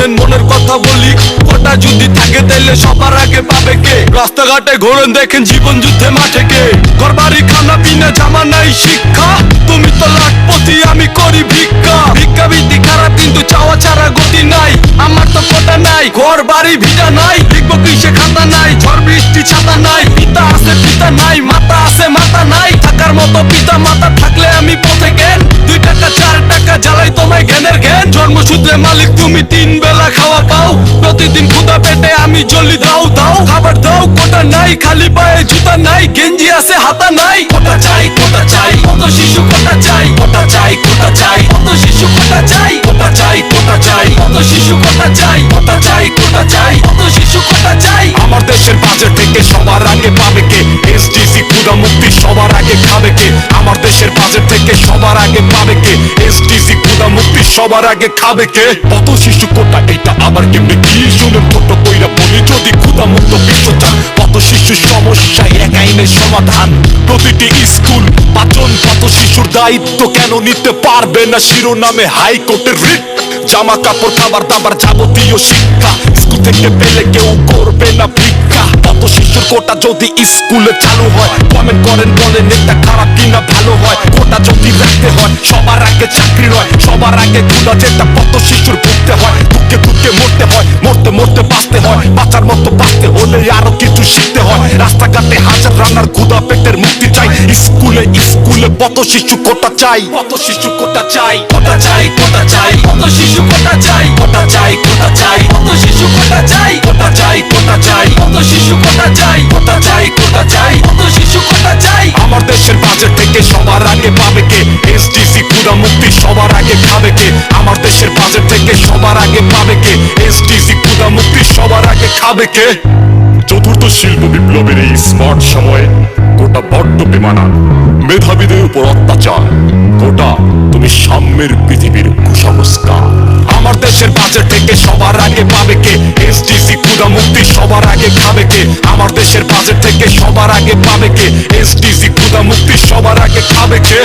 শুনেন মনের কথা বলি, কোটা যদি থাকে তাইলে সবার আগে পাবে কে? রাস্তাঘাটে ঘোরেন দেখেন জীবন যুদ্ধে মাঠে কে? ঘরবাড়ি খানা পিনা জামা নাই শিক্ষা, তুমি তো লাখপতি আমি করি ভিক্ষা। ভিক্ষাবৃত্তি খারাপ কিন্তু চাওয়া ছাড়া গতি নাই, আমার তো কোটা নাই ঘর বাড়ি ভিটা নাই, লিখবো কিসে খাতা নাই, ঝড় বৃষ্টি ছাতা নাই, পিতা আছে পিতা নাই, মাতা আছে মাতা নাই, থাকার মতো পিতা মাতা থাকলে আমি পথে জ্ঞান, 2 টাকা 4 টাকা জ্বালাই তোমায় জ্ঞানের জ্ঞান। জন্মসূত্রে মালিক তুমি 3 বেলা খাওয়া পাও, প্রতিদিন ক্ষুধা পেটে আমি জ্বলি দাও দাও খাবার দাও। কোটা নাই খালি পায়ে জুতা নাই, গেঞ্জি আছে হাতা নাই। কোটা চাই কত শিশু কোটা চাই, কোটা চাই কত শিশু কোটা চাই, কোটা চাই কত শিশু কোটা চাই, কোটা চাই কত শিশু কোটা চাই। আমার দেশের বাজেট থেকে সবার আগে পাবে কে? এসডিজি ক্ষুধা মুক্তি সবার আগে খাবে কে? আমার দেশের বাজেট থেকে সবার আগে পাবে কে? এসডিজি ক্ষুধা মুক্তি সবার আগে খাবে কে? কত শিশু কোটা এটা আবার কেমনে কি? শুনে ছোট কইরা বলি যদি ক্ষুধা মুক্ত বিশ্ব চান, কত শিশু সমস্যায় এক আইনের সমাধান। প্রতিটি স্কুল পাচন কত শিশুর দায়িত্ব কেন নিতে পারবে না শিরোনামে হাইকোর্টের রিট? জামা কাপড় খাবার দাবার যাবতীয় শিক্ষা স্কুল থেকে পেলে কেউ করবে না ভিক্ষা। কত শিশুর কোটা যদি স্কুলে চালু হয়, কমেন্ট করেন বলেন এটা খারাপ কিনা ভালো হয়। কোটা যদি রাখতে হয় সবার আগে চাকরি নয়, সবার আগে ক্ষুধা যেটা কত শিশুর ভুগতে হয়, দুঃখে দুঃখে মরতে হয়, মরতে মরতে বাঁচতে হয়, বাঁচার মতো বাঁচতে হলে আরো কিছু শিখতে হয়। রাস্তাঘাটে হাজার রান্নার ক্ষুধা পেটের মুক্তি চাই, স্কুলে স্কুলে কত শিশু কোটা চাই, কত শিশু কোটা চাই, কোটা চাই কত শিশু কোটা চাই, কোটা চাই কত শিশু কোটা চাই, কোটা চাই কত শিশু কোটা চাই, কোটা চাই কত শিশু কোটা চাই। আমার দেশের বাজেট থেকে সবার আগে পাবে কে? এসডিজি ক্ষুধা মুক্তি সবার আগে খাবে কে? আমার দেশের বাজেট থেকে সবার আগে পাবে কে? এসডিজি ক্ষুধা মুক্তি সবার আগে খাবে কে? চতুর্থ শিল্প বিপ্লবের এই স্মার্ট সময়ে কোটা বড্ড বেমানান, মেধাবীদের উপর অত্যাচার। কোটা তুমি সাম্যের পৃথিবীর কুসংস্কার। আমার দেশের বাজেট থেকে সবার আগে পাবে কে? এসডিজি ক্ষুধা মুক্তি সবার আগে খাবে কে? আমার দেশের বাজেট থেকে সবার আগে পাবে কে? এসডিজি ক্ষুধা মুক্তি সবার আগে খাবে কে?